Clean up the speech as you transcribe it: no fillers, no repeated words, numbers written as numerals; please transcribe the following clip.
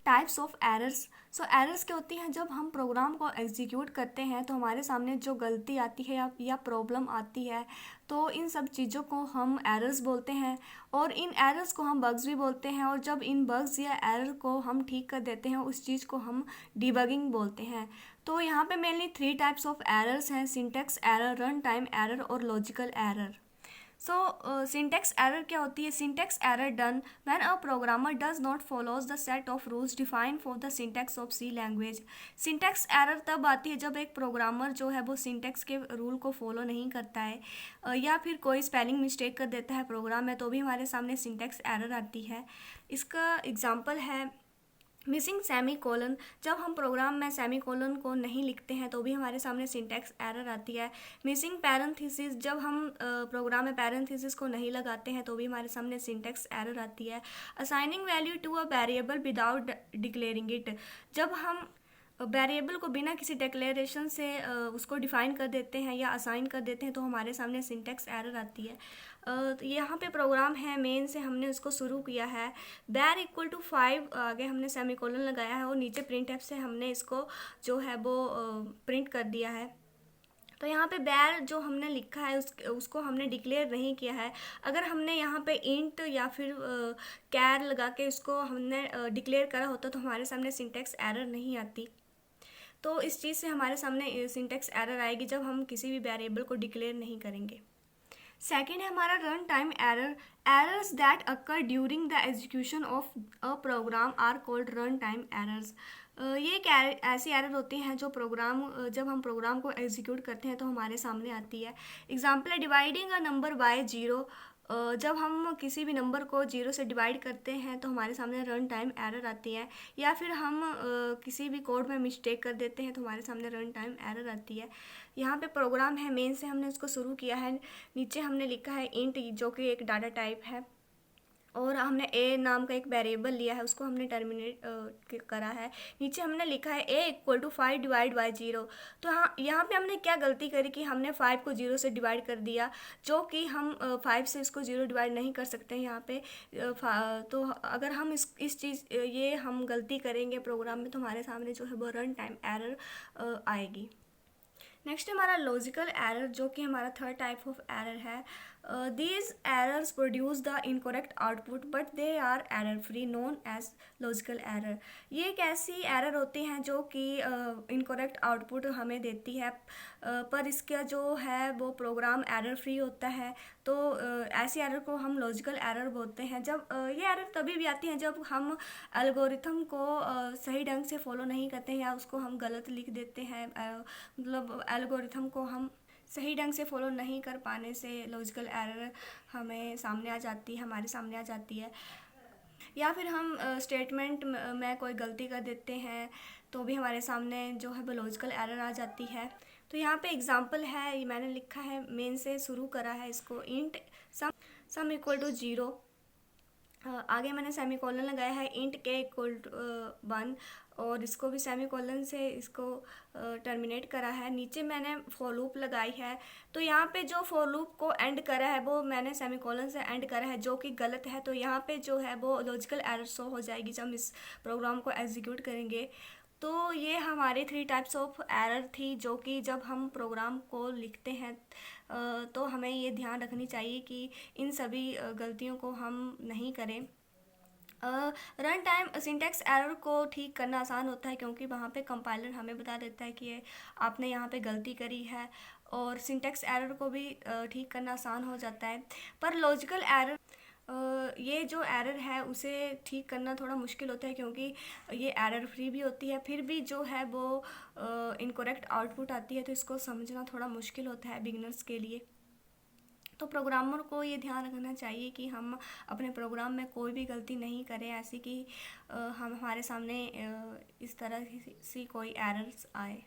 Types of errors. So errors क्या होती हैं, जब हम प्रोग्राम को एग्जीक्यूट करते हैं तो हमारे सामने जो गलती आती है या प्रॉब्लम आती है, तो इन सब चीज़ों को हम एरर्स बोलते हैं, और इन एरर्स को हम बग्स भी बोलते हैं। और जब इन बग्स या एरर को हम ठीक कर देते हैं, उस चीज़ को हम डिबगिंग बोलते हैं। तो यहाँ पे मेनली 3 टाइप्स ऑफ एरर्स हैं: syntax error, run time error और logical error. So syntax error क्या होती है? Syntax error done when a programmer does not follows the set of rules define for the syntax of C language. Syntax error तब आती है जब एक programmer जो है वो सिंटैक्स के रूल को फॉलो नहीं करता है, या फिर कोई स्पेलिंग मिस्टेक कर देता है प्रोग्राम में, तो भी हमारे सामने सिंटैक्स एरर आती है। इसका एग्जांपल है मिसिंग सेमी कोलन। जब हम प्रोग्राम में सेमी कोलन को नहीं लिखते हैं तो भी हमारे सामने सिंटैक्स एरर आती है। मिसिंग पैरेंथेसिस, जब हम प्रोग्राम में पैरेंथेसिस को नहीं लगाते हैं तो भी हमारे सामने सिंटैक्स एरर आती है। Assigning value to a variable without declaring it, जब हम वेरिएबल को बिना किसी डिक्लेरेशन से उसको डिफाइन कर देते हैं या असाइन कर देते हैं तो हमारे सामने सिंटैक्स एरर आती है। तो यहाँ पे प्रोग्राम है मेन से, हमने उसको शुरू किया है, बैर इक्वल टू 5, आगे हमने सेमीकोलन लगाया है और नीचे प्रिंट एफ से हमने इसको जो है वो प्रिंट कर दिया है। तो यहाँ पे बैर जो हमने लिखा है उसको हमने डिक्लेयर नहीं किया है। अगर हमने यहाँ पे इंट या फिर कैर लगा के उसको हमने डिक्लेयर करा होता तो हमारे सामने सिंटैक्स एरर नहीं आती। तो इस चीज़ से हमारे सामने सिंटैक्स एरर आएगी जब हम किसी भी वेरिएबल को डिक्लेयर नहीं करेंगे। सेकेंड है हमारा run time error. Errors that occur during the execution of a program are called run time errors. ये एक ऐसी एरर होती हैं जो जब हम प्रोग्राम को एग्जीक्यूट करते हैं तो हमारे सामने आती है। एग्जाम्पल है dividing a number by zero. जब हम किसी भी नंबर को जीरो से डिवाइड करते हैं तो हमारे सामने रन टाइम एरर आती है, या फिर हम किसी भी कोड में मिस्टेक कर देते हैं तो हमारे सामने रन टाइम एरर आती है। यहाँ पे प्रोग्राम है मेन से, हमने उसको शुरू किया है, नीचे हमने लिखा है इंट जो कि एक डाटा टाइप है, और हमने ए नाम का एक वेरिएबल लिया है, उसको हमने टर्मिनेट करा है। नीचे हमने लिखा है ए इक्वल टू 5 डिवाइड बाई 0। तो हाँ, यहाँ पे हमने क्या गलती करी कि हमने 5 को 0 से डिवाइड कर दिया, जो कि हम 5 से इसको 0 डिवाइड नहीं कर सकते हैं यहाँ पे। तो अगर हम इस चीज़ ये हम गलती करेंगे प्रोग्राम में तो हमारे सामने जो है वो रन टाइम एरर आएगी। नेक्स्ट हमारा लॉजिकल एरर, जो कि हमारा थर्ड टाइप ऑफ एरर है। These errors produce the incorrect output but they are error free, known as logical error. ये एक ऐसी एरर होती हैं जो कि इनकरेक्ट आउटपुट हमें देती है, पर इसका जो है वो प्रोग्राम एरर फ्री होता है। तो ऐसी एरर को हम लॉजिकल एरर बोलते हैं। जब ये एरर तभी भी आती हैं जब हम एल्गोरिथम को सही ढंग से फॉलो नहीं करते हैं या उसको हम गलत लिख देते हैं। मतलब एल्गोरिथम को हम सही ढंग से फॉलो नहीं कर पाने से लॉजिकल एरर हमारे सामने आ जाती है। या फिर हम स्टेटमेंट में कोई गलती कर देते हैं तो भी हमारे सामने जो है वो लॉजिकल एरर आ जाती है। तो यहाँ पे एग्जांपल है, ये मैंने लिखा है मेन से शुरू करा है इसको, इंट सम इक्वल टू 0, आगे मैंने सेमीकोलन लगाया है इंट के इक्वल टू 1, और इसको भी सेमीकोलन से इसको टर्मिनेट करा है। नीचे मैंने फॉर लूप लगाई है, तो यहाँ पे जो फॉर लूप को एंड करा है वो मैंने सेमीकोलन से एंड करा है, जो कि गलत है। तो यहाँ पे जो है वो लॉजिकल एरर शो हो जाएगी जब हम इस प्रोग्राम को एग्जीक्यूट करेंगे। तो ये हमारी 3 टाइप्स ऑफ एरर थी, जो कि जब हम प्रोग्राम को लिखते हैं तो हमें ये ध्यान रखनी चाहिए कि इन सभी गलतियों को हम नहीं करें। रन टाइम सिंटैक्स एरर को ठीक करना आसान होता है, क्योंकि वहाँ पे कंपाइलर हमें बता देता है कि आपने यहाँ पे गलती करी है, और सिंटैक्स एरर को भी ठीक करना आसान हो जाता है। पर लॉजिकल एरर, ये जो एरर है उसे ठीक करना थोड़ा मुश्किल होता है, क्योंकि ये एरर फ्री भी होती है, फिर भी जो है वो इनकरेक्ट आउटपुट आती है, तो इसको समझना थोड़ा मुश्किल होता है बिगिनर्स के लिए। तो प्रोग्रामर को ये ध्यान रखना चाहिए कि हम अपने प्रोग्राम में कोई भी गलती नहीं करें ऐसी कि हमारे सामने इस तरह सी कोई एरर्स आए।